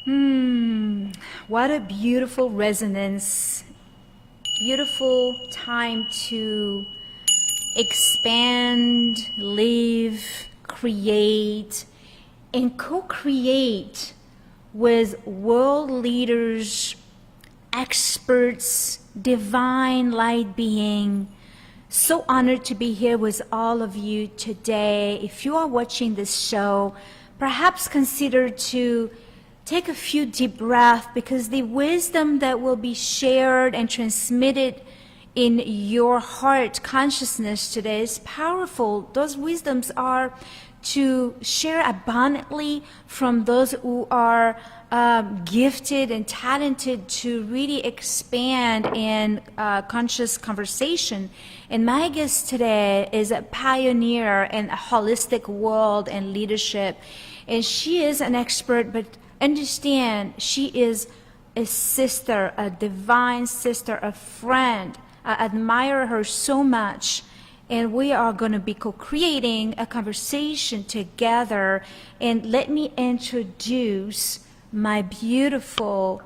What a beautiful resonance. Beautiful time to expand, live, create, and co-create with world leaders, experts, divine light being. So honored to be here with all of you today. If you are watching this show, perhaps consider to take a few deep breaths, because the wisdom that will be shared and transmitted in your heart consciousness today is powerful. Those wisdoms are to share abundantly from those who are gifted and talented to really expand in conscious conversation. And my guest today is a pioneer in a holistic world and leadership. And she is an expert, but understand, she is a sister, a divine sister, a friend. I admire her so much. And we are going to be co-creating a conversation together. And let me introduce my beautiful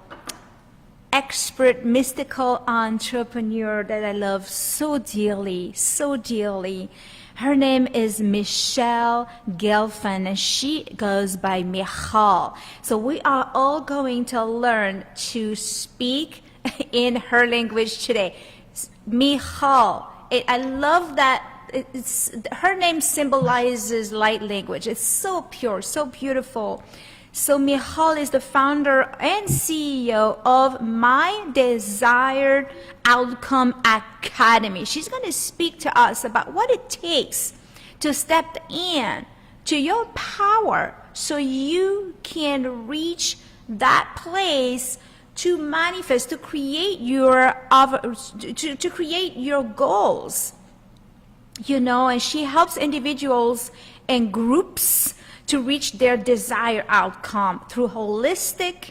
expert mystical entrepreneur that I love so dearly, so dearly. Her name is Michelle Guelfand, and she goes by Michal. So we are all going to learn to speak in her language today. Michal. I love that her name symbolizes light language. It's so pure, so beautiful. So Michal is the founder and CEO of My Desired Outcome Academy. She's going to speak to us about what it takes to step in to your power so you can reach that place to manifest, to create your to create your goals. You know, and she helps individuals and groups to reach their desired outcome through holistic,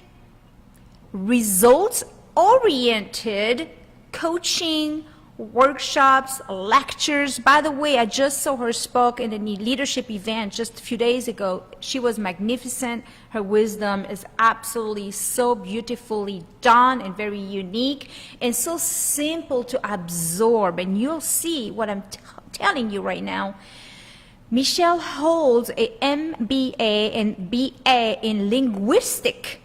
results-oriented coaching, workshops, lectures. By the way, I just saw her spoke in a leadership event just a few days ago. She was magnificent. Her wisdom is absolutely so beautifully done and very unique and so simple to absorb. And you'll see what I'm telling you right now. Michelle holds a MBA and BA in linguistic,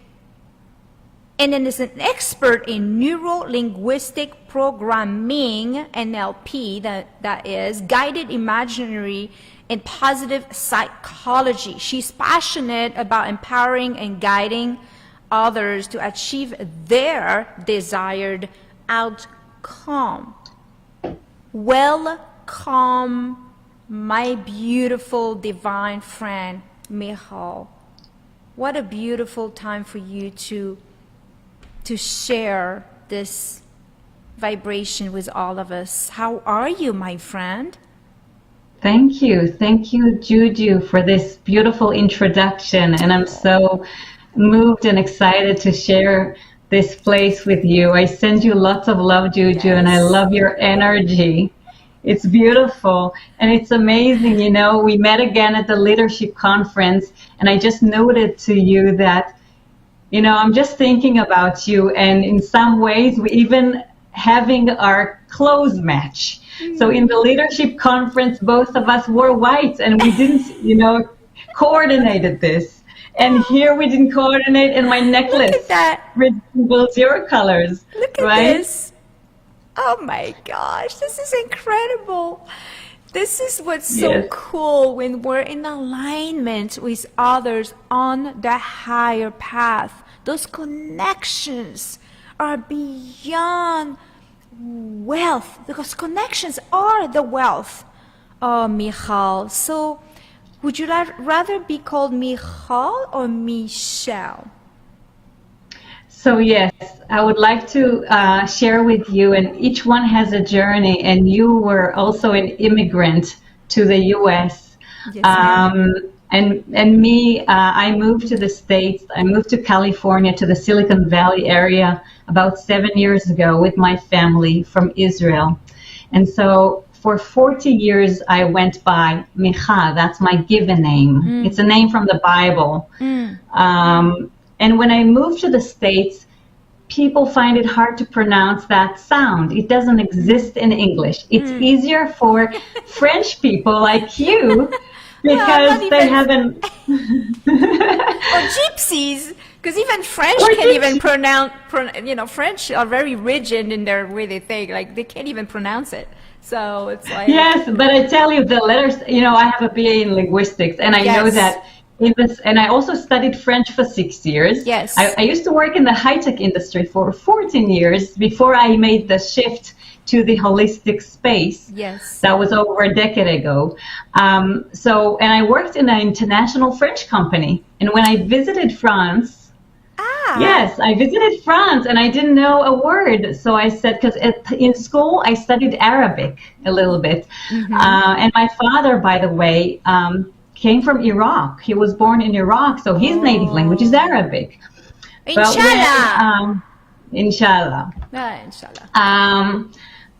and then is an expert in neuro-linguistic programming, NLP, that is, guided imaginary and positive psychology. She's passionate about empowering and guiding others to achieve their desired outcome. Welcome, my beautiful divine friend, Michal. What a beautiful time for you to share this vibration with all of us. How are you, my friend? Thank you. Thank you, Juju, for this beautiful introduction. And I'm so moved and excited to share this place with you. I send you lots of love, Juju, yes. And I love your energy. It's beautiful and it's amazing. You know, we met again at the leadership conference, and I just noted to you that, you know, I'm just thinking about you, and in some ways we even having our clothes match. So in the leadership conference, both of us wore white, and we didn't, you know, coordinated this. And here we didn't coordinate, and my necklace resembles your colors. Look at this. Oh my gosh, this is incredible. This is what's so cool when we're in alignment with others on the higher path. Those connections are beyond wealth, because connections are the wealth. Oh, Michal. So would you rather be called Michal or Michelle? So yes, I would like to share with you, and each one has a journey, and you were also an immigrant to the U.S. Yes, and me, I moved to the States. I moved to California, to the Silicon Valley area about 7 years ago with my family from Israel. And so for 40 years, I went by Micha. That's my given name. It's a name from the Bible. And when I moved to the States, people find it hard to pronounce that sound. It doesn't exist in English. It's easier for French people like you because they haven't... Or gypsies, because even French can't even pronounce, French are very rigid in their way they think, like they can't even pronounce it. So it's like... Yes, but I tell you, the letters, I have a BA in linguistics, and I know that and I also studied French for 6 years. Yes. I used to work in the high-tech industry for 14 years before I made the shift to the holistic space. Yes. That was over a decade ago. And I worked in an international French company. And when I visited France, yes, I visited France and I didn't know a word. So I said, because in school I studied Arabic a little bit. And my father, by the way, came from Iraq. He was born in Iraq, so his native language is Arabic. Inshallah. Inshallah. Inshallah.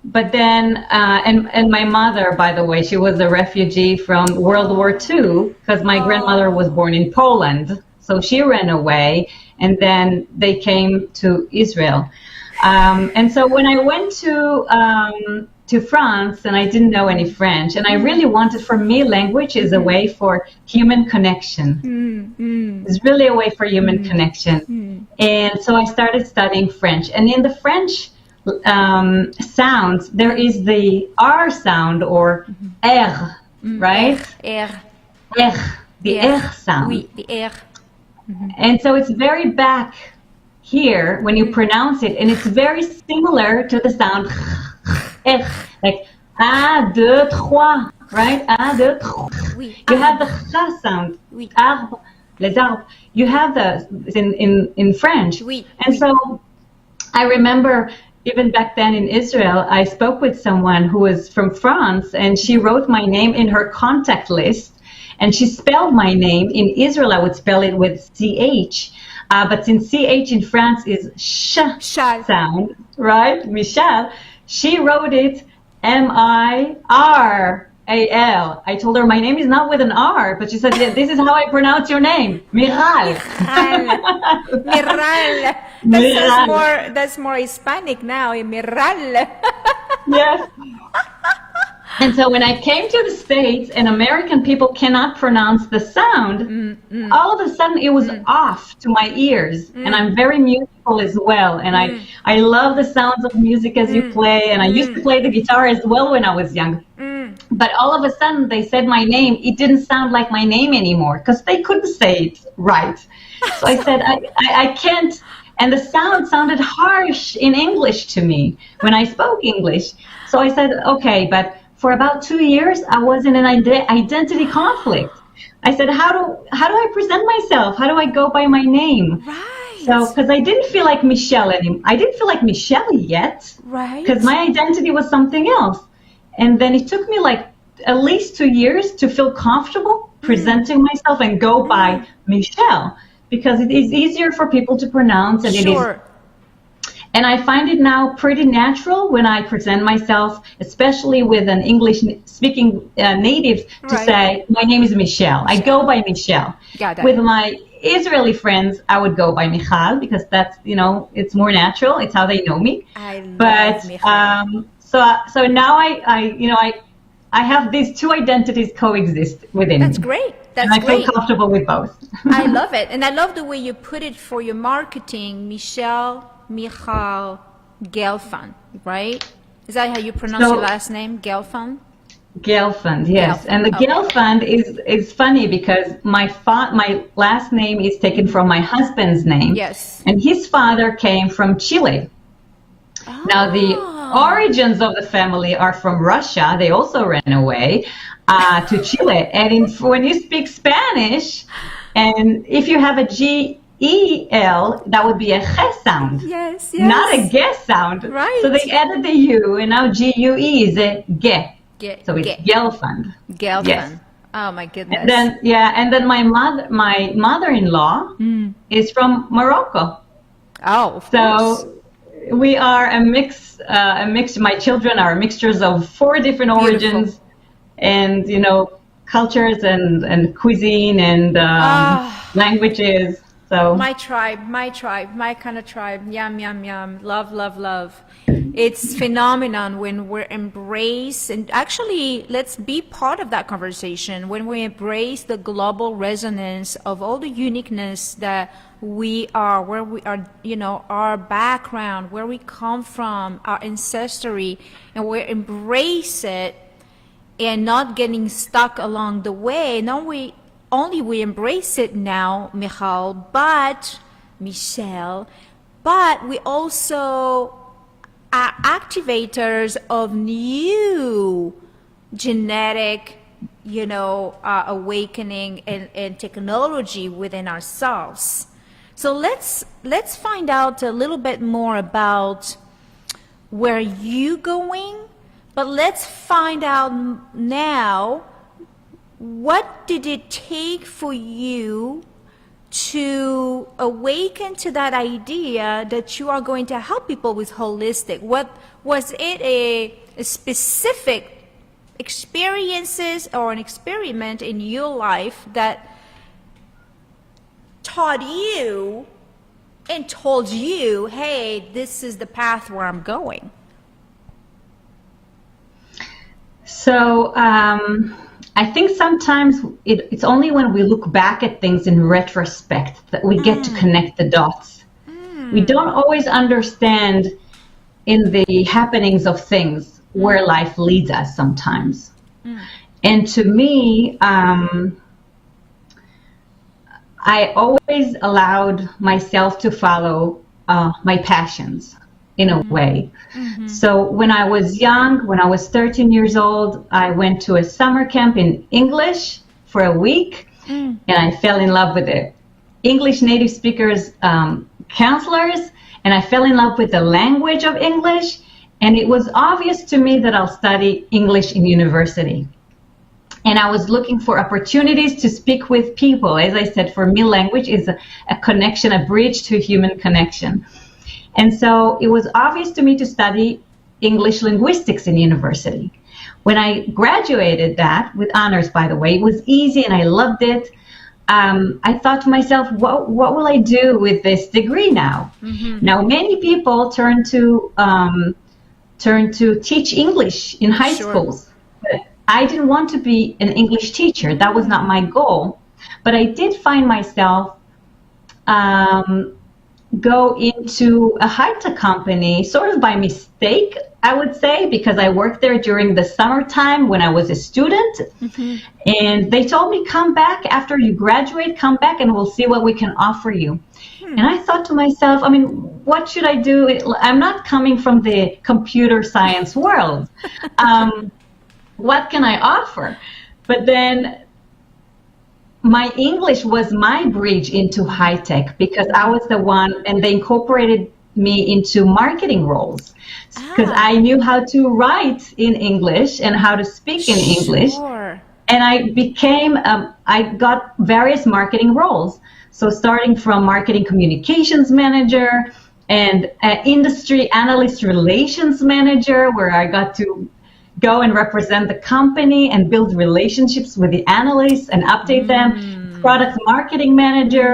But then, and my mother, by the way, she was a refugee from World War II because my grandmother was born in Poland. So she ran away, and then they came to Israel. And so when I went to France, and I didn't know any French, and I really wanted, for me, language is a way for human connection. It's really a way for human connection. And so I started studying French. And in the French sounds, there is the R sound, or R, right? R. The R sound. Oui, the R. And so it's very back here when you pronounce it, and it's very similar to the sound like un, deux, trois, right? Un, deux, trois. Oui. You have the ch sound. Oui. Arbre, les arbres. You have the in French. Oui. And so I remember even back then in Israel, I spoke with someone who was from France, and she wrote my name in her contact list, and she spelled my name. In Israel, I would spell it with CH. But since CH in France is sh sound, right? Michel. She wrote it Miral. I told her my name is not with an R, but she said, yeah, this is how I pronounce your name. Miral. Miral. That's more Hispanic now. Miral. Yes. And so when I came to the States and American people cannot pronounce the sound, all of a sudden it was off to my ears. And I'm very musical as well. And I love the sounds of music as you play. And I used to play the guitar as well when I was young. But all of a sudden they said my name. It didn't sound like my name anymore because they couldn't say it right. So I said, I can't. And the sound sounded harsh in English to me when I spoke English. So I said, okay, but for about 2 years, I was in an identity conflict. I said, how do I present myself? How do I go by my name? Right. So, because I didn't feel like Michelle anymore. I didn't feel like Michelle yet. Right. Because my identity was something else. And then it took me like at least 2 years to feel comfortable presenting myself and go by Michelle. Because it is easier for people to pronounce, and it is. And I find it now pretty natural when I present myself, especially with an English-speaking native, to say, my name is Michelle. I go by Michelle. With my Israeli friends, I would go by Michal, because that's, it's more natural. It's how they know me. I love Michal. So now I have these two identities coexist within me. That's great. That's and I feel comfortable with both. I love it. And I love the way you put it for your marketing, Michelle, Michal, Guelfand, right? Is that how you pronounce your last name, Guelfand? Guelfand, yes. Guelfand. And the Guelfand is funny because my last name is taken from my husband's name. Yes. And his father came from Chile. Oh. Now the origins of the family are from Russia. They also ran away to Chile. And when you speak Spanish, and if you have a G-E-L, that would be a ch sound. Yes, yes. Not a ge sound. Right. So they added the U, and now G-U-E is a ge. So it's Guelfand. Guelfand. Yes. Oh my goodness. And then my mother-in-law is from Morocco. Oh, of course. We are a mix. My children are mixtures of 4 different origins, and cultures and cuisine and languages. So my tribe, my kind of tribe. Yum, yum, yum. Love, love, love. It's phenomenon when we're embraced, and actually let's be part of that conversation, when we embrace the global resonance of all the uniqueness that we are, where we are, you know, our background, where we come from, our ancestry, and we embrace it and not getting stuck along the way. Not only we embrace it now, Michelle, but we also are activators of new genetic, you know, awakening and technology within ourselves. So let's find out a little bit more about where you're going, but let's find out now, what did it take for you to awaken to that idea that you are going to help people with holistic? What was it, a specific experiences or an experiment in your life that taught you and told you, hey, this is the path where I'm going? So I think sometimes it's only when we look back at things in retrospect that we get to connect the dots. We don't always understand in the happenings of things where life leads us sometimes. And to me, I always allowed myself to follow my passions in a way. So when I was young, when I was 13 years old, I went to a summer camp in English for a week, and I fell in love with the English native speakers counselors, and I fell in love with the language of English, and it was obvious to me that I'll study English in university. And I was looking for opportunities to speak with people. As I said, for me, language is a connection, a bridge to human connection. And so it was obvious to me to study English linguistics in university. When I graduated that, with honors, by the way, it was easy and I loved it. I thought to myself, what will I do with this degree now? Now, many people turn to teach English in high schools. But I didn't want to be an English teacher. That was not my goal. But I did find myself go into a high-tech company sort of by mistake, I would say, because I worked there during the summertime when I was a student. And they told me, come back after you graduate, come back and we'll see what we can offer you. And I thought to myself, I mean, what should I do? I'm not coming from the computer science world. What can I offer? But then my English was my bridge into high tech, because I was the one, and they incorporated me into marketing roles because I knew how to write in English and how to speak in English. And I got various marketing roles. So starting from marketing communications manager and industry analyst relations manager, where I got to go and represent the company and build relationships with the analysts and update them, product marketing manager,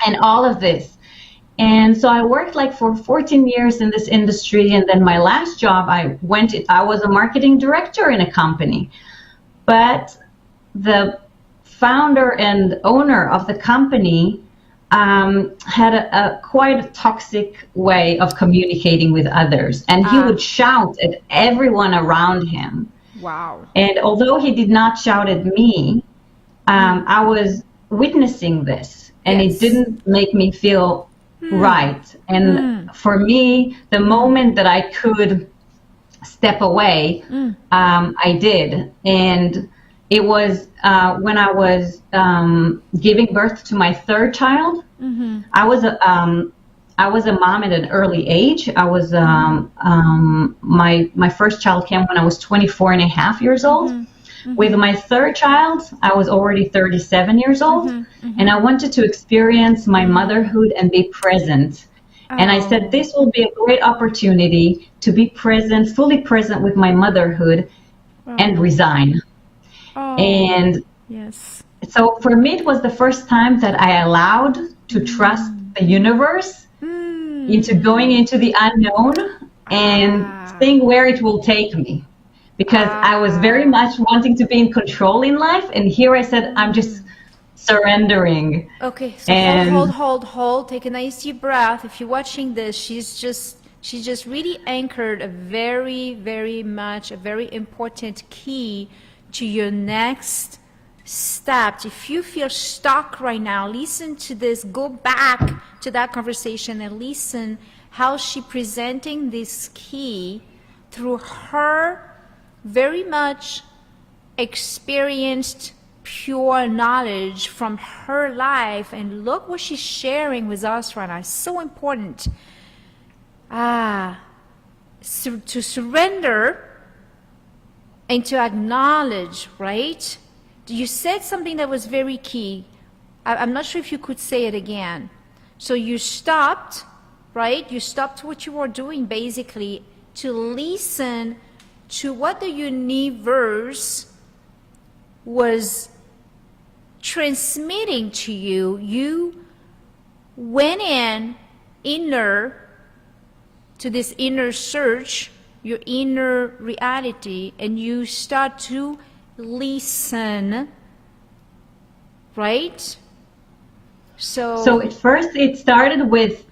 and all of this. And so I worked like for 14 years in this industry, and then my last job, I was a marketing director in a company. But the founder and owner of the company had a quite toxic way of communicating with others, and he would shout at everyone around him. Wow. And although he did not shout at me, I was witnessing this, and it didn't make me feel right. And for me, the moment that I could step away, I did. And it was when I was giving birth to my third child. I was a mom at an early age. I was my first child came when I was 24 and a half years old. With my third child, I was already 37 years old, and I wanted to experience my motherhood and be present. And I said, this will be a great opportunity to be present, fully present with my motherhood, and resign. And so for me, it was the first time that I allowed to trust the universe into going into the unknown and seeing where it will take me. Because I was very much wanting to be in control in life, and here I said, I'm just surrendering. Okay, so hold. Take a nice deep breath. If you're watching this, she's just really anchored a very, very much, a very important key to your next step. If you feel stuck right now, listen to this, go back to that conversation and listen how she presenting this key through her very much experienced pure knowledge from her life, and look what she's sharing with us right now. It's so important. To surrender and to acknowledge, right? You said something that was very key. I'm not sure if you could say it again. So you stopped, right? You stopped what you were doing basically to listen to what the universe was transmitting to you. You went to this inner search, your inner reality, and you start to listen, right? So at first it started with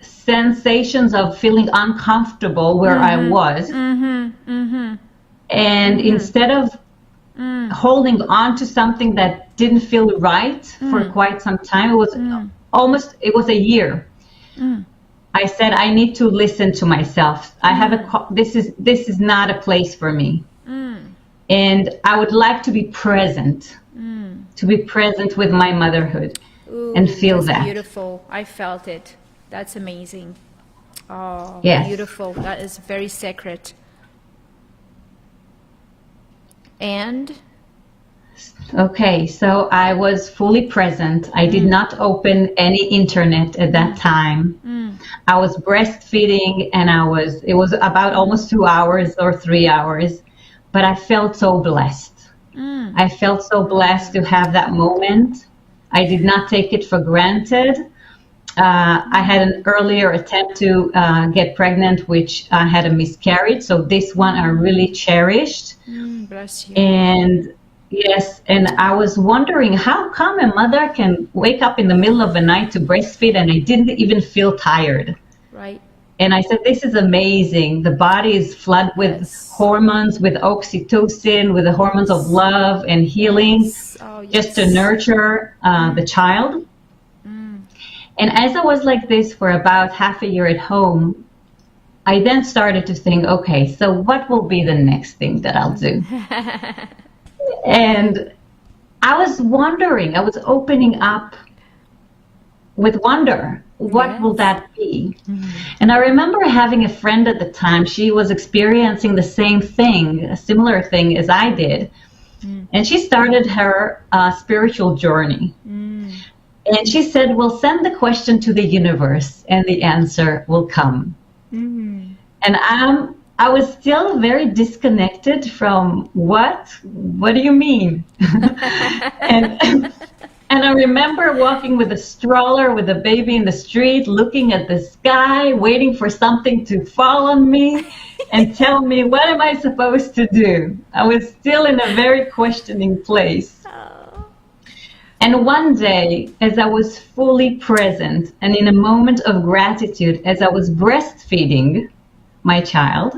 sensations of feeling uncomfortable where I was. And instead of holding on to something that didn't feel right for quite some time, it was a year. I said, I need to listen to myself. This is not a place for me. And I would like to be present, with my motherhood. Ooh, and feel that's that. Beautiful. I felt it. That's amazing. Oh, yes. Beautiful. That is very sacred. And? Okay, so I was fully present. I did not open any internet at that time. I was breastfeeding, and it was about almost 2 hours or 3 hours, but I felt so blessed. I felt so blessed to have that moment. I did not take it for granted. I had an earlier attempt to get pregnant, which had a miscarriage. So this one I really cherished. Bless you. And yes, and I was wondering, how come a mother can wake up in the middle of the night to breastfeed and I didn't even feel tired? Right. And I said, this is amazing. The body is flooded with hormones, with oxytocin, with the hormones of love and healing, just to nurture the child. And as I was like this for about half a year at home, I then started to think, okay, so what will be the next thing that I'll do? And I was wondering, I was opening up with wonder. What will that be? And I remember having a friend at the time. She was experiencing the same thing, a similar thing as I did. And she started her spiritual journey. And she said, well, send the question to the universe and the answer will come. And I was still very disconnected from what do you mean? And I remember walking with a stroller with a baby in the street, looking at the sky, waiting for something to fall on me and tell me, what am I supposed to do? I was still in a very questioning place. And one day, as I was fully present and in a moment of gratitude, as I was breastfeeding my child,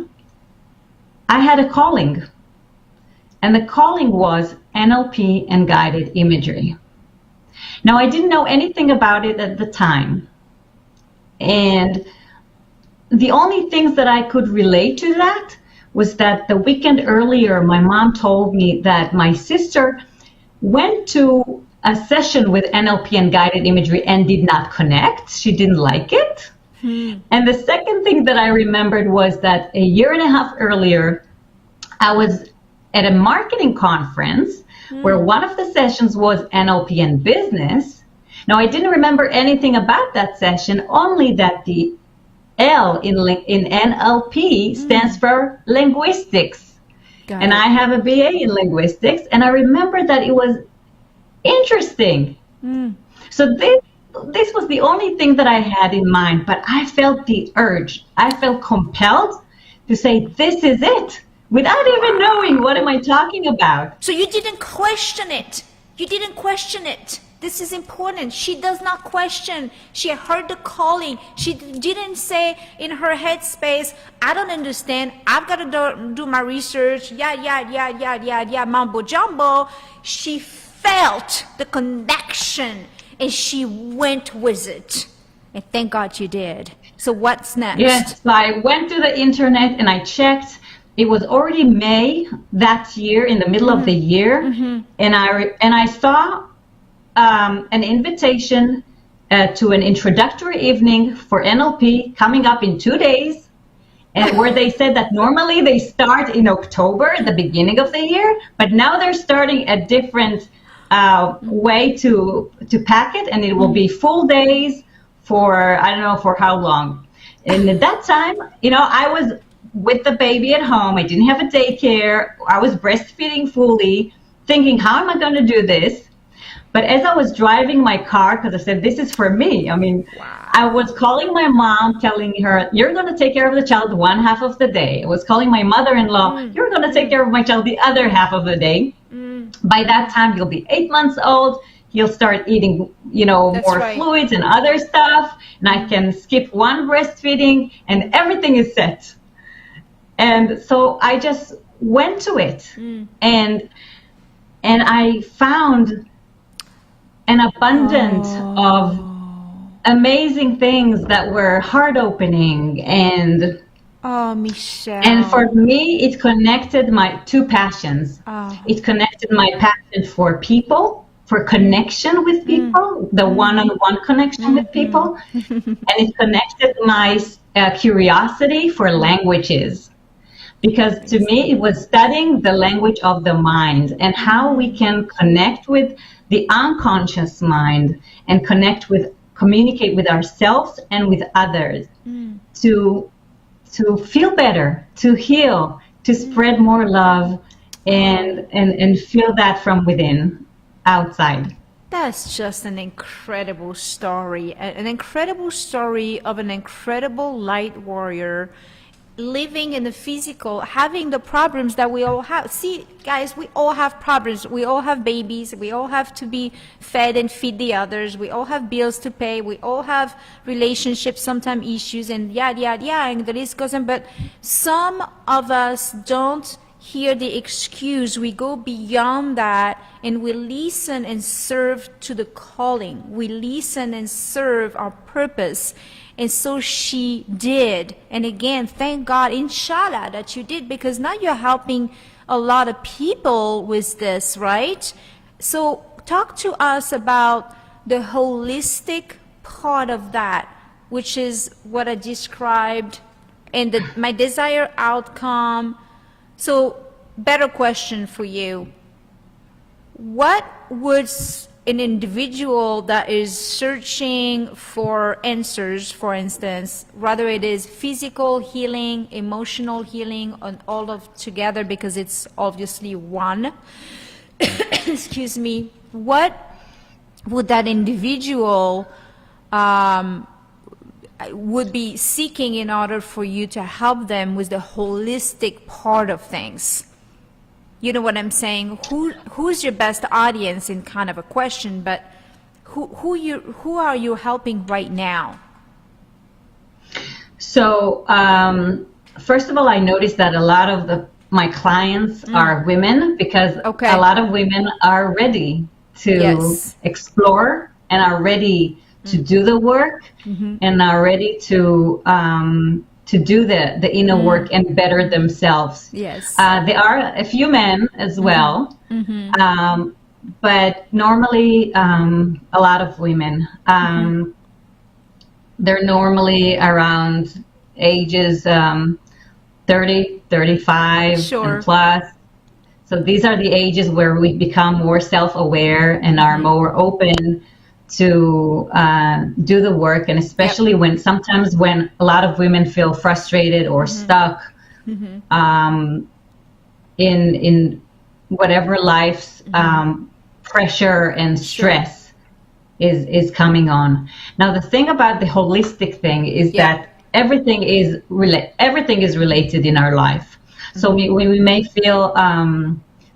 I had a calling. And the calling was NLP and guided imagery. Now, I didn't know anything about it at the time. And the only things that I could relate to that was that the weekend earlier, my mom told me that my sister went to a session with NLP and guided imagery and did not connect. She didn't like it. And the second thing that I remembered was that a year and a half earlier, I was at a marketing conference where one of the sessions was NLP and business. Now, I didn't remember anything about that session, only that the L in NLP stands for linguistics. And I have a BA in linguistics, and I remember that it was interesting. So this was the only thing that I had in mind, but I felt the urge. I felt compelled to say, this is it, without even knowing what am I talking about. So you didn't question it. You didn't question it. This is important. She does not question. She heard the calling. She didn't say in her headspace, I don't understand. I've got to do my research. Yeah, mambo jumbo. She felt the connection and she went with it. And thank God you did. So what's next? Yes, so I went to the internet and I checked. It was already May that year, in the middle of the year, and I saw an invitation to an introductory evening for NLP coming up in 2 days, and where they said that normally they start in October, at the beginning of the year, but now they're starting a different way to pack it, and it will be full days for, I don't know for how long. And at that time, I was with the baby at home. I didn't have a daycare. I was breastfeeding fully, thinking, how am I going to do this? But as I was driving my car, because I said, this is for me. I mean, I was calling my mom, telling her, you're going to take care of the child one half of the day. I was calling my mother-in-law, you're going to take care of my child the other half of the day. By that time, he'll be 8 months old. He'll start eating, more fluids and other stuff. And I can skip one breastfeeding and everything is set. And so I just went to it, and I found an abundance of amazing things that were heart-opening, and Michelle. And for me, it connected my two passions. It connected my passion for people, for connection with people, the one-on-one connection with people, and it connected my curiosity for languages. Because to me, it was studying the language of the mind and how we can connect with the unconscious mind and communicate with ourselves and with others to feel better, to heal, to spread more love and feel that from within, outside. That's just an incredible story, an incredible story of an incredible light warrior living in the physical, having the problems that we all have. See, guys, we all have problems. We all have babies. We all have to be fed and feed the others. We all have bills to pay. We all have relationships, sometimes issues, and and the list goes on. But some of us don't hear the excuse. We go beyond that and we listen and serve to the calling. We listen and serve our purpose. And so she did. And again, thank God, inshallah, that you did, because now you're helping a lot of people with this, right? So talk to us about the holistic part of that, which is what I described, and my desired outcome. So better question for you. What would an individual that is searching for answers, for instance, whether it is physical healing, emotional healing, and all of together, because it's obviously one, excuse me, what would that individual would be seeking in order for you to help them with the holistic part of things? You know what I'm saying? Who's your best audience in kind of a question, but who are you helping right now? So first of all, I noticed that a lot of my clients are women, because a lot of women are ready to explore and are ready to do the work and are ready to do the inner work and better themselves. Yes. There are a few men as well, but normally a lot of women. They're normally around ages 30, 35 and plus. So these are the ages where we become more self-aware and are more open to do the work, and especially when a lot of women feel frustrated or stuck in whatever life's pressure and stress is coming on. Now, the thing about the holistic thing is that everything is related in our life. So we may feel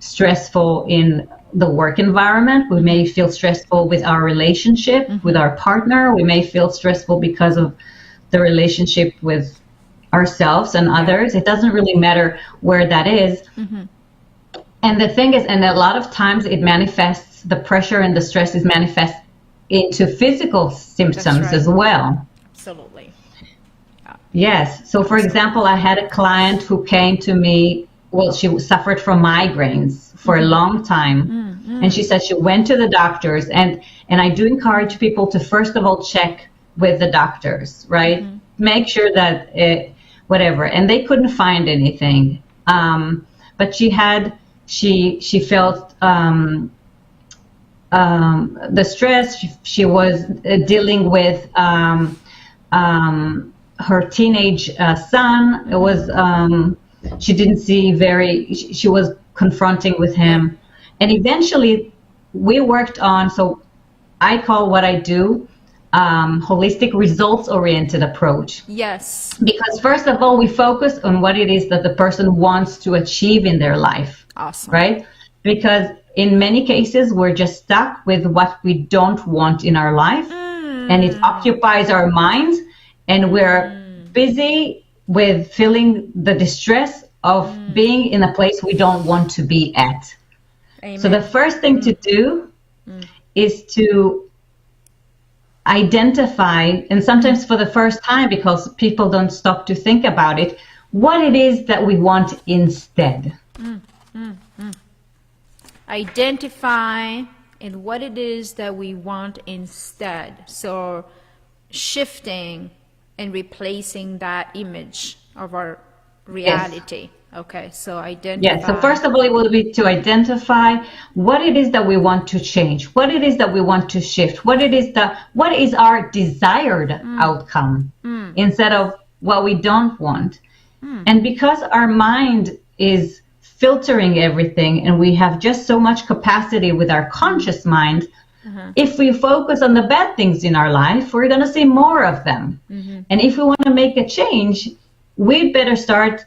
stressful in the work environment. We may feel stressful with our relationship with our partner. We may feel stressful because of the relationship with ourselves and others. It doesn't really matter where that is. And the thing is, and a lot of times it manifests, the pressure and the stress is manifest into physical symptoms as well. Absolutely. Yes. So, for example, I had a client who came to me. Well, she suffered from migraines for a long time. And she said she went to the doctors. And I do encourage people to, first of all, check with the doctors, right? Make sure that whatever. And they couldn't find anything. But she felt the stress. She was dealing with her teenage son. It was she didn't see she was confronting with him, and eventually we worked on, so I call what I do holistic results oriented approach. Yes. Because first of all, we focus on what it is that the person wants to achieve in their life. Awesome. Right? Because in many cases we're just stuck with what we don't want in our life, and it occupies our minds. And we're busy with feeling the distress of being in a place we don't want to be at. Amen. So the first thing to do is to identify, and sometimes for the first time, because people don't stop to think about it, what it is that we want instead. Identify and what it is that we want instead. So shifting and replacing that image of our reality. Yes. Okay, so identify. Yes, so first of all, it will be to identify what it is that we want to change, what it is that we want to shift, what is our desired outcome instead of what we don't want. And because our mind is filtering everything and we have just so much capacity with our conscious mind, if we focus on the bad things in our life, we're going to see more of them. And if we want to make a change, we'd better start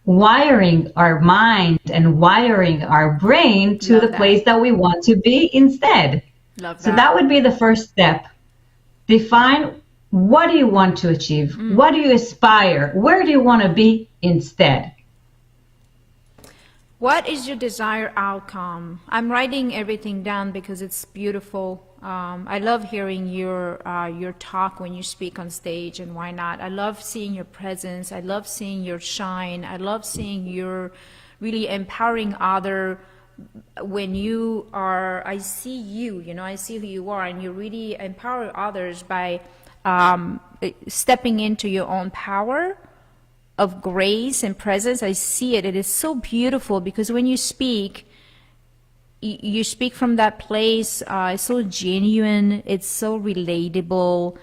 wiring our mind and wiring our brain to the place that we want to be instead. So that would be the first step. Define, what do you want to achieve? What do you aspire? Where do you want to be instead? What is your desired outcome? I'm writing everything down because it's beautiful. I love hearing your talk when you speak on stage, and why not? I love seeing your presence. I love seeing your shine. I love seeing your really empowering other. When you are, I see you, I see who you are, and you really empower others by stepping into your own power of grace and presence. I see it. It is so beautiful because when you speak from that place. It's so genuine. It's so relatable.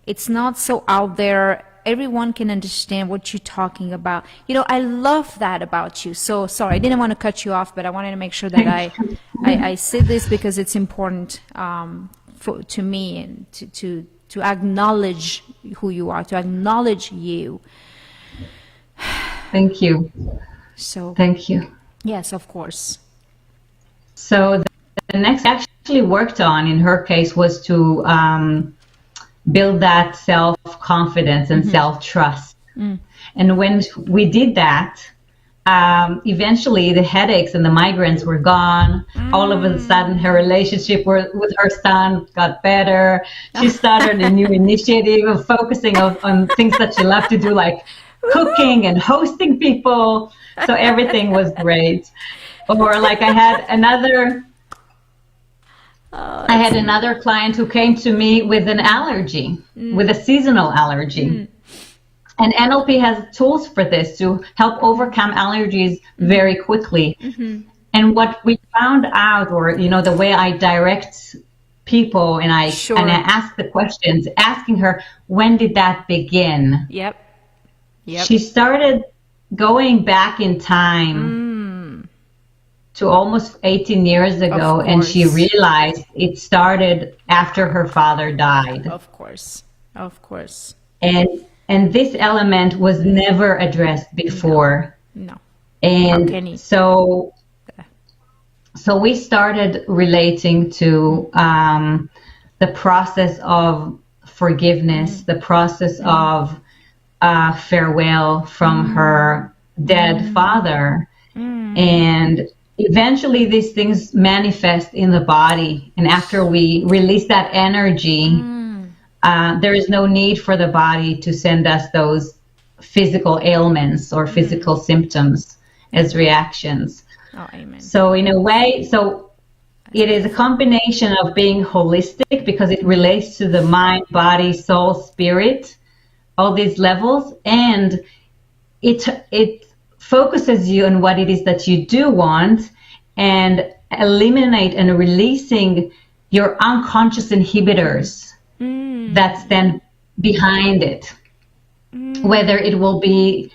It's not so out there. Everyone can understand what you're talking about. I love that about you. So sorry, I didn't want to cut you off, but I wanted to make sure that I said this because it's important to me, and to acknowledge who you are, to acknowledge you. Thank you. So thank you. Yes, of course. So the next I actually worked on in her case was to build that self-confidence and self-trust. And when we did that, eventually the headaches and the migraines were gone. All of a sudden her relationship with her son got better. She started a new initiative of focusing on things that she loved to do, like cooking and hosting people. So everything was great. Or like I had another client who came to me with an allergy, with a seasonal allergy. And NLP has tools for this to help overcome allergies very quickly. And what we found out, or the way I direct people, and I ask the questions, asking her, when did that begin? Yep. She started going back in time to almost 18 years ago, and she realized it started after her father died. Of course. Of course. And this element was never addressed before. No. And so we started relating to the process of forgiveness, the process of farewell from her dead father. And eventually these things manifest in the body. And after we release that energy, there is no need for the body to send us those physical ailments or physical symptoms as reactions. Oh, amen. So in a way, it is a combination of being holistic, because it relates to the mind, body, soul, spirit, all these levels, and it focuses you on what it is that you do want, and eliminate and releasing your unconscious inhibitors that stand behind it. Whether it will be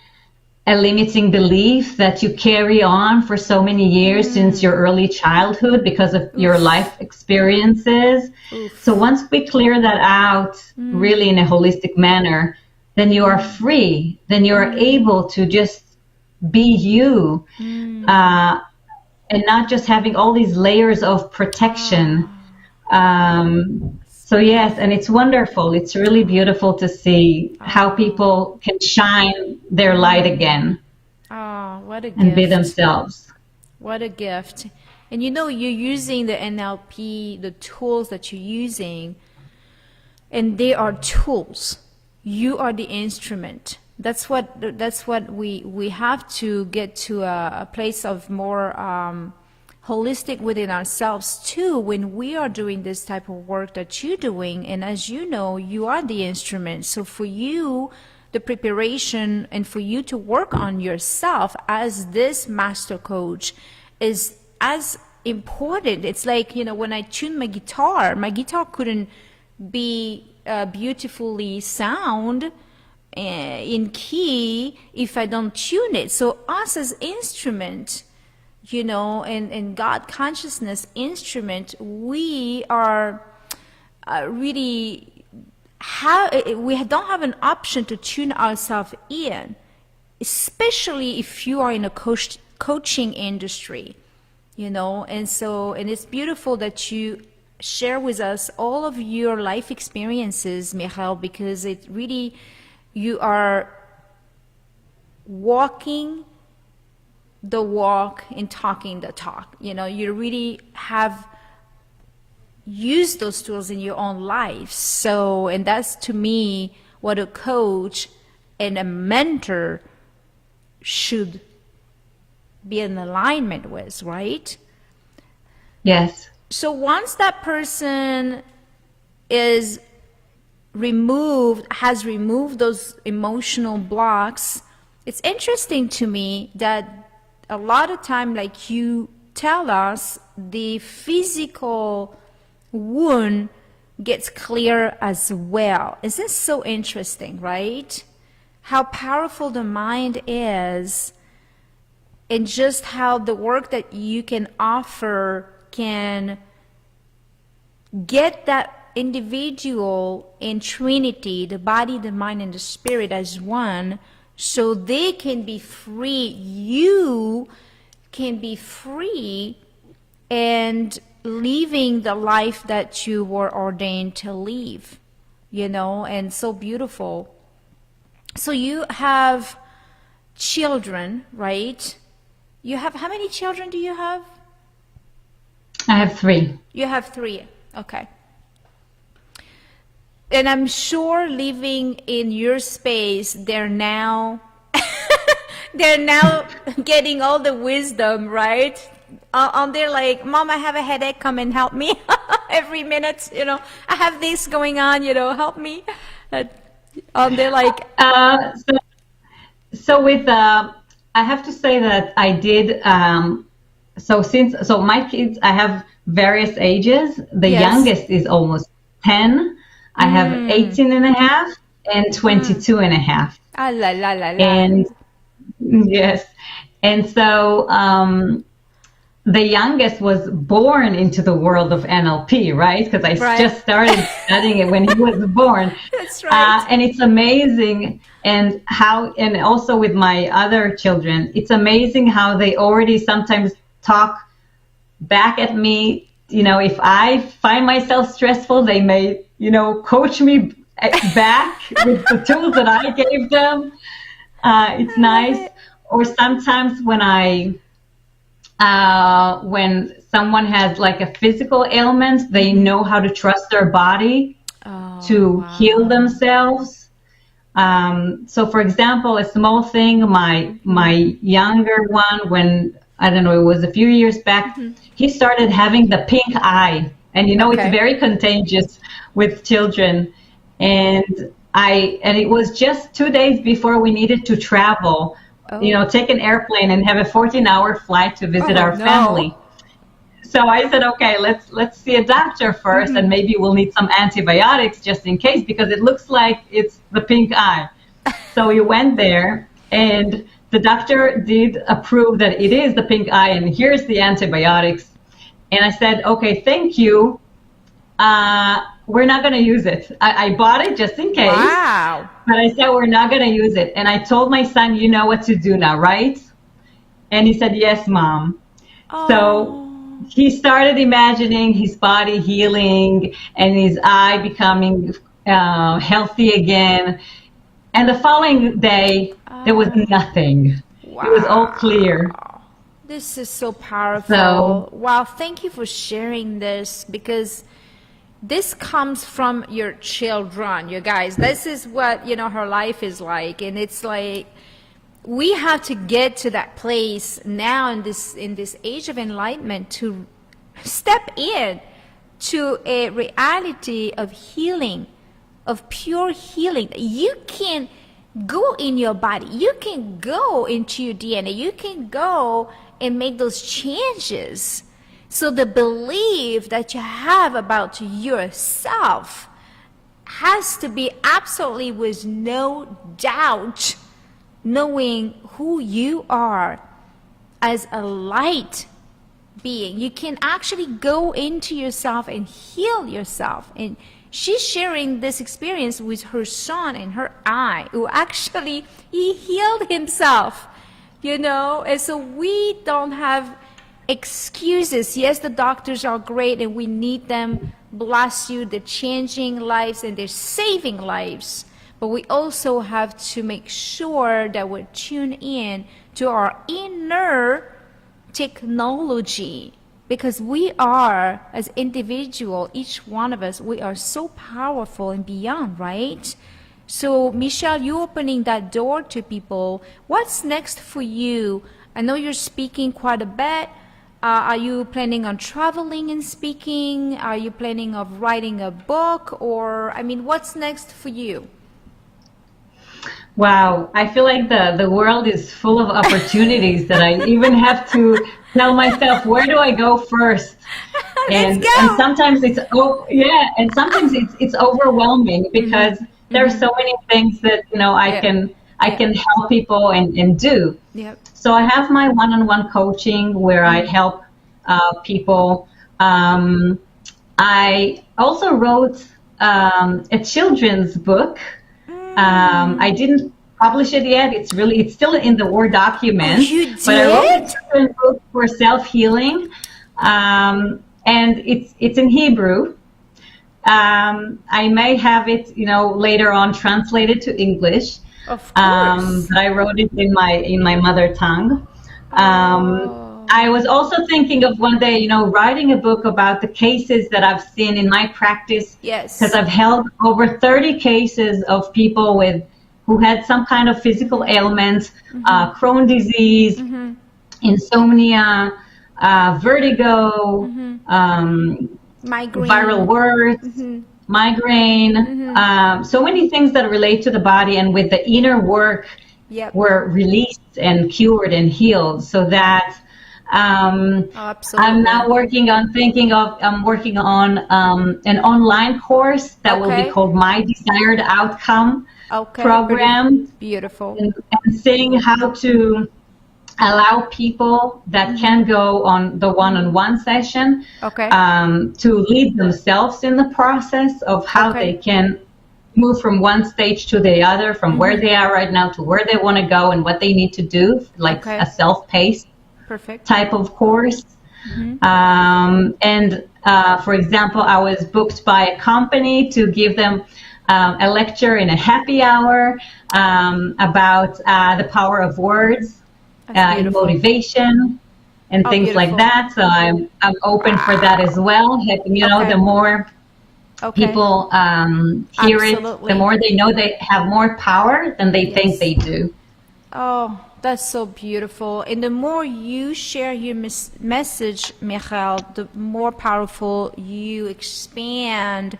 a limiting belief that you carry on for so many years since your early childhood because of your life experiences. So once we clear that out really in a holistic manner, then you are free. Then you are able to just be you, and not just having all these layers of protection. So yes, and it's wonderful. It's really beautiful to see how people can shine their light again. Oh, what a gift. And be themselves. What a gift. And you know, you're using the NLP, the tools that you're using, and they are tools. You are the instrument. That's what we have to get to a place of more holistic within ourselves too, when we are doing this type of work that you're doing. And as you know, you are the instrument. So for you, the preparation and for you to work on yourself as this master coach is as important. It's like, you know, when I tune my guitar couldn't be beautifully sound in key if I don't tune it. So us as instrument, you know, and God consciousness instrument, we are really we don't have an option to tune ourselves in, especially if you are in a coaching industry, you know. And so, and it's beautiful that you share with us all of your life experiences, Michael, because it really, you are walking the walk and talking the talk. You know, you really have used those tools in your own life. So, and that's to me what a coach and a mentor should be in alignment with, right? Yes. So once that person has removed those emotional blocks, it's interesting to me that a lot of time, like you tell us, the physical wound gets clear as well. Is this so interesting, right? How powerful the mind is, and just how the work that you can offer can get that individual in Trinity, the body, the mind, and the spirit as one, so they can be free. You can be free and living the life that you were ordained to live, you know, and so beautiful. So you have children, right? You have, how many children do you have? I have 3. You have 3, okay. And I'm sure living in your space, they're now getting all the wisdom, right? They're like, Mom, I have a headache, come and help me. Every minute, you know, I have this going on, you know, help me. They're like... So with, I have to say that I did, so my kids, I have various ages. The youngest is almost 10. I have 18 and a half and 22 and a half. Ah, la, la, la, la. And yes. And so, the youngest was born into the world of NLP, right? Because I Right. just started studying it when he was born. That's right. And it's amazing, and also with my other children, it's amazing how they already sometimes talk back at me. If I find myself stressful, they may, coach me back with the tools that I gave them. It's nice. Or sometimes when someone has like a physical ailment, they know how to trust their body to heal themselves. So for example, a small thing, my younger one, when, I don't know, it was a few years back, he started having the pink eye. And it's very contagious with children. And it was just 2 days before we needed to travel, take an airplane and have a 14-hour flight to visit our family. So I said, okay, let's see a doctor first, and maybe we'll need some antibiotics just in case, because it looks like it's the pink eye. So we went there, and the doctor did approve that it is the pink eye, and here's the antibiotics. And I said, okay, thank you. We're not going to use it. I bought it just in case. Wow. But I said, we're not going to use it. And I told my son, you know what to do now, right? And he said, yes, Mom. Oh. So he started imagining his body healing and his eye becoming healthy again. And the following day, there was nothing. Wow. It was all clear. This is so powerful. Wow, thank you for sharing this, because this comes from your children, you guys. This is what, her life is like. And it's like, we have to get to that place now in this age of enlightenment to step in to a reality of healing, of pure healing. You can go in your body. You can go into your DNA. You can go and make those changes. So the belief that you have about yourself has to be absolutely with no doubt, knowing who you are as a light being. You can actually go into yourself and heal yourself. And she's sharing this experience with her son and her eye, who actually, he healed himself, and so we don't have excuses. Yes, the doctors are great and we need them. Bless you. They're changing lives and they're saving lives. But we also have to make sure that we're tuned in to our inner technology, because we are, as individual, each one of us, we are so powerful and beyond, right? So Michelle, you opening that door to people. What's next for you? I know you're speaking quite a bit. Are you planning on traveling and speaking? Are you planning of writing a book? Or, what's next for you? Wow, I feel like the world is full of opportunities that I even have to tell myself, where do I go first? And sometimes it's it's overwhelming, because there are so many things that I can help people and do. Yep. So I have my one-on-one coaching where I help people. I also wrote a children's book. I didn't publish it yet. It's still in the Word document. Oh, you did? But I wrote a children's book for self-healing, and it's in Hebrew. I may have it, later on translated to English. Of course. But I wrote it in my mother tongue. I was also thinking of one day, writing a book about the cases that I've seen in my practice. Yes. Because I've held over 30 cases of people who had some kind of physical ailment, Crohn's disease, insomnia, vertigo, migraine, viral words, migraine, so many things that relate to the body, and with the inner work were released and cured and healed, so that I'm now working on an online course that will be called My Desired Outcome Program. Beautiful. And seeing how to allow people that can go on the one-on-one session Okay. to lead themselves in the process of how they can move from one stage to the other, from where they are right now to where they want to go and what they need to do, like a self-paced type of course. And for example, I was booked by a company to give them a lecture in a happy hour about the power of words in motivation and things like that. So I'm open for that as well. You know, the more people hear it, the more they know they have more power than they think they do. Oh, that's so beautiful. And the more you share your message, Michael, the more powerful you expand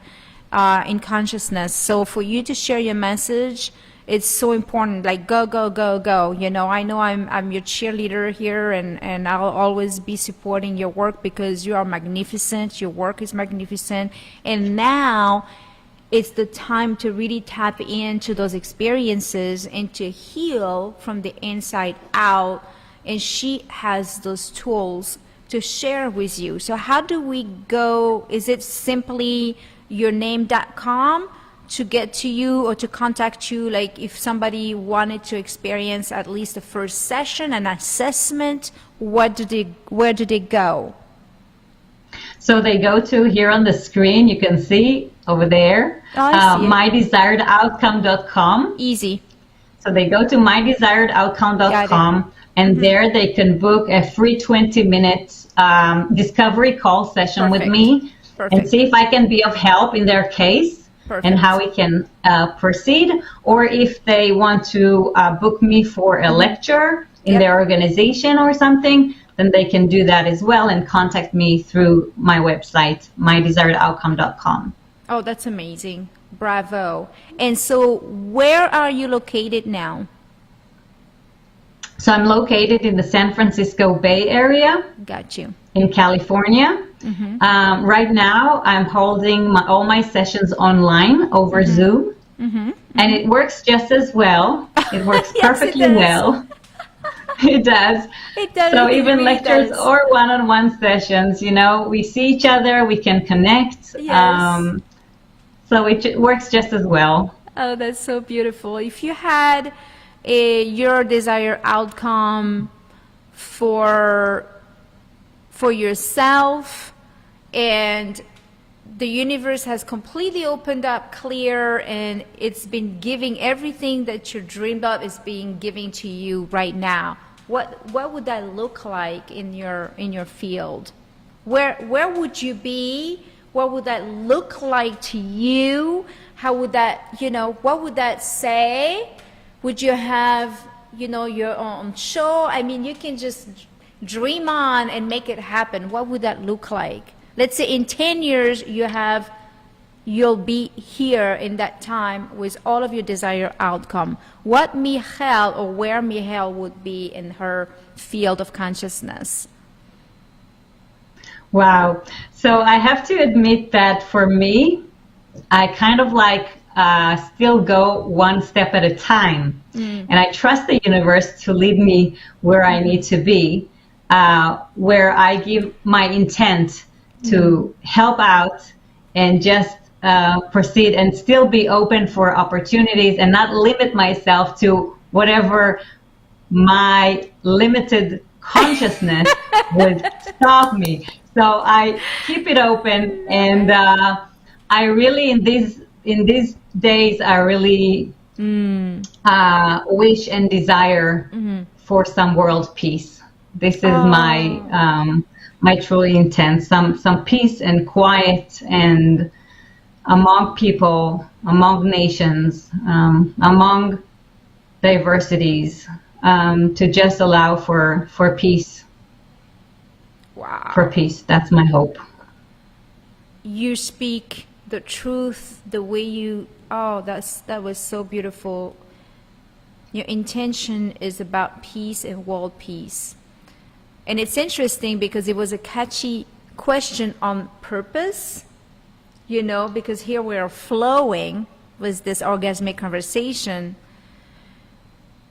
in consciousness. So for you to share your message, it's so important. Like go, go, go, go. You know I'm your cheerleader here, and I'll always be supporting your work because you are magnificent. Your work is magnificent. And now it's the time to really tap into those experiences and to heal from the inside out. And she has those tools to share with you. So how do we go? Is it simply yourname.com to get to you or to contact you? Like if somebody wanted to experience at least the first session, an assessment, where do they go? So they go to here on the screen, you can see over there, mydesiredoutcome.com. Easy. So they go to mydesiredoutcome.com, and there they can book a free 20-minute discovery call session with me and see if I can be of help in their case and how we can proceed. Or if they want to book me for a lecture in their organization or something, then they can do that as well and contact me through my website, mydesiredoutcome.com. Oh, that's amazing. Bravo. And so where are you located now? So I'm located in the San Francisco Bay Area. Got you. In California. Right now, I'm holding all my sessions online over Zoom. And it works just as well. It works perfectly well. It does. It does. So even really lectures or one-on-one sessions, you know, we see each other, we can connect. Yes. So it works just as well. Oh, that's so beautiful. If you had your desired outcome for yourself, and the universe has completely opened up clear, and it's been giving everything that you dreamed of is being given to you right now, what would that look like in your field? Where would you be? What would that look like to you? How would that, what would that say? Would you have, your own show? I mean, you can just dream on and make it happen. What would that look like? Let's say in 10 years you'll be here in that time with all of your desired outcome. What Michal, or where Michal would be in her field of consciousness? Wow. So I have to admit that for me, I kind of still go one step at a time. And I trust the universe to lead me where I need to be, where I give my intent to help out and just proceed and still be open for opportunities and not limit myself to whatever my limited consciousness would stop me. So I keep it open, and I really in these days I really wish and desire for some world peace. This is my truly intent, some peace and quiet, and among people, among nations, among diversities, to just allow for peace. Wow. For peace. That's my hope. You speak the truth the way you, that was so beautiful. Your intention is about peace and world peace. And it's interesting because it was a catchy question on purpose, because here we are flowing with this orgasmic conversation.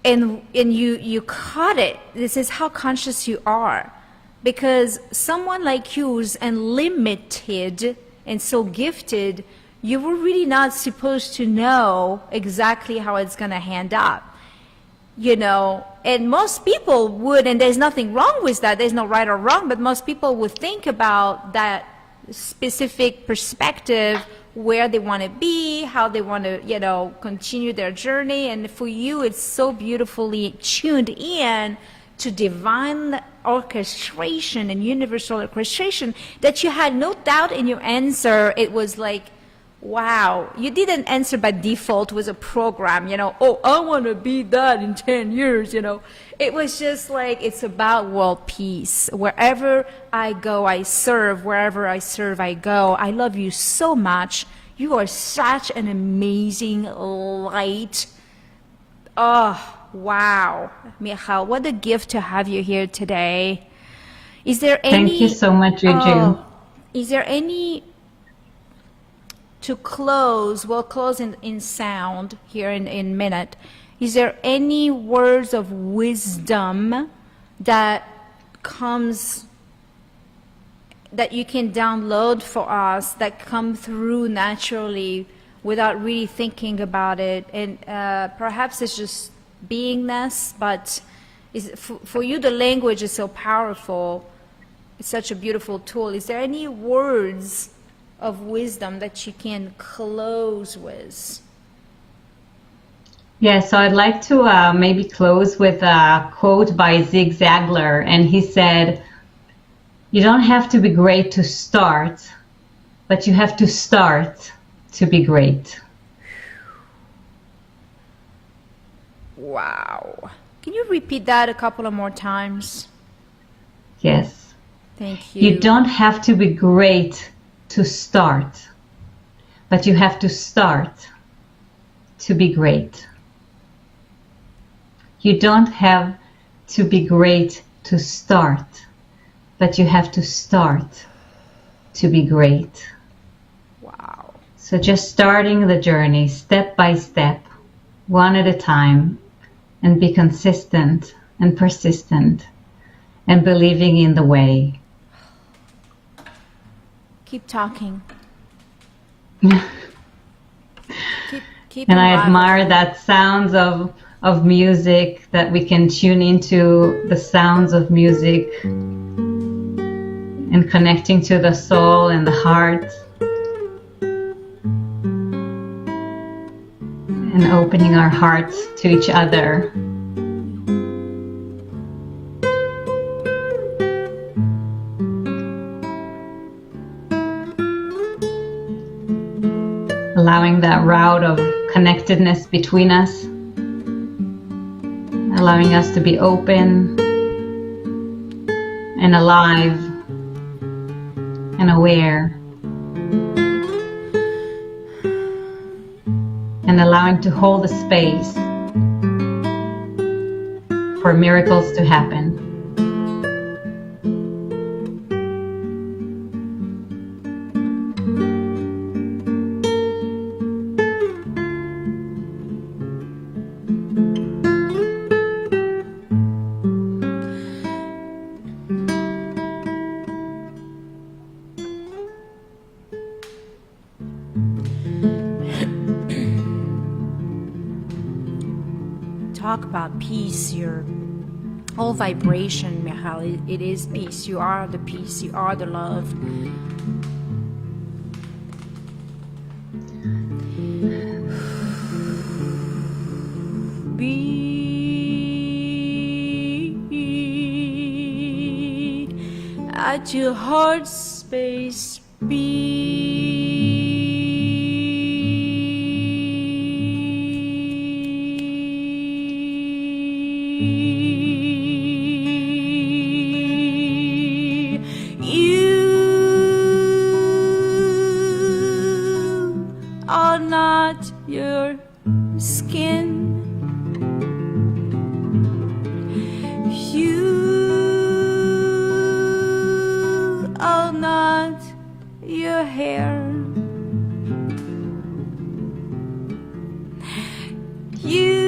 and you caught it. This is how conscious you are, because someone like you is unlimited and so gifted, you were really not supposed to know exactly how it's going to hand up, you know. And most people would, and there's nothing wrong with that, there's no right or wrong, but most people would think about that specific perspective, where they want to be, how they want to, you know, continue their journey. And for you, it's so beautifully tuned in to divine orchestration and universal orchestration that you had no doubt in your answer. It was like, wow, you didn't answer by default with a program, you know, oh, I want to be that in 10 years, you know. It was just like, it's about world peace. Wherever I go, I serve. Wherever I serve, I go. I love you so much. You are such an amazing light. Oh, wow. Michal, what a gift to have you here today. Is there any... Thank you so much, Juju. Is there any... To close, we'll close in sound here in minute. Is there any words of wisdom that comes, that you can download for us, that come through naturally without really thinking about it? And perhaps it's just beingness, but for you the language is so powerful. It's such a beautiful tool. Is there any words of wisdom that you can close with? Yeah, so I'd like to maybe close with a quote by Zig Ziglar, and he said, "You don't have to be great to start, but you have to start to be great." Wow. Can you repeat that a couple of more times? Yes. Thank you. You don't have to be great to start, but you have to start to be great. You don't have to be great to start, but you have to start to be great. Wow. So just starting the journey step by step, one at a time, and be consistent and persistent and believing in the way. Keep talking. keep And I admire that sounds of music, that we can tune into the sounds of music and connecting to the soul and the heart and opening our hearts to each other. Allowing that route of connectedness between us, allowing us to be open and alive and aware, and allowing to hold the space for miracles to happen. Talk about peace, your whole vibration, Michal. It is peace. You are the peace. You are the love. Be at your heart space. Your skin, you are not your hair, you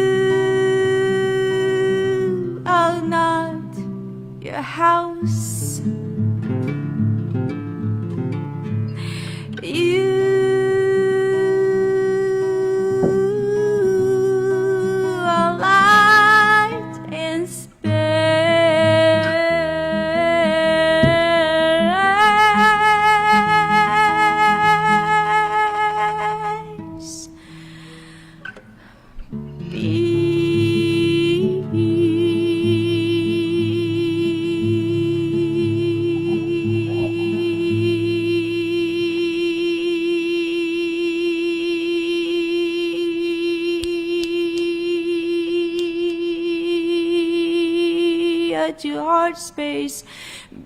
let your heart space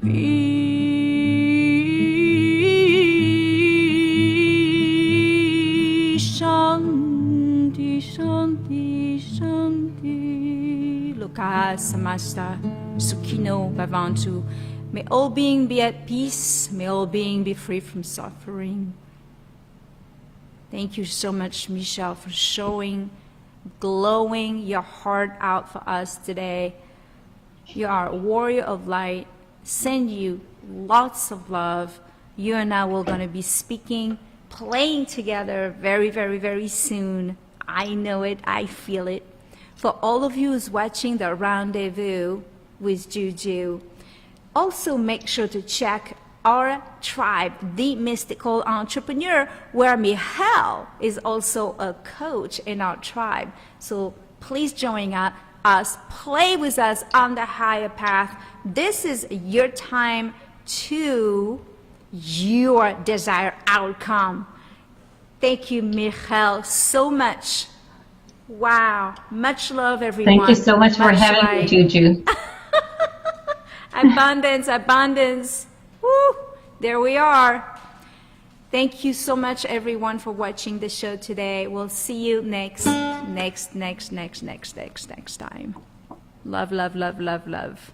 be. Shanti, Shanti, Shanti. Loka samasta sukhino bhavantu. May all being be at peace. May all being be free from suffering. Thank you so much, Michelle, for glowing your heart out for us today. You are a warrior of light. Send you lots of love. You and I will going to be speaking, playing together very, very, very soon. I know it. I feel it. For all of you who's watching the Rendezvous with Juju, also make sure to check our tribe, The Mystical Entrepreneur, where Michelle is also a coach in our tribe. So please join us, play with us on the higher path. This is your time to your desired outcome. Thank you, Michelle, so much. Wow. Much love, everyone. Thank you so much for having me, Juju. Abundance, abundance. Woo! There we are. Thank you so much, everyone, for watching the show today. We'll see you next time. Love, love, love, love, love.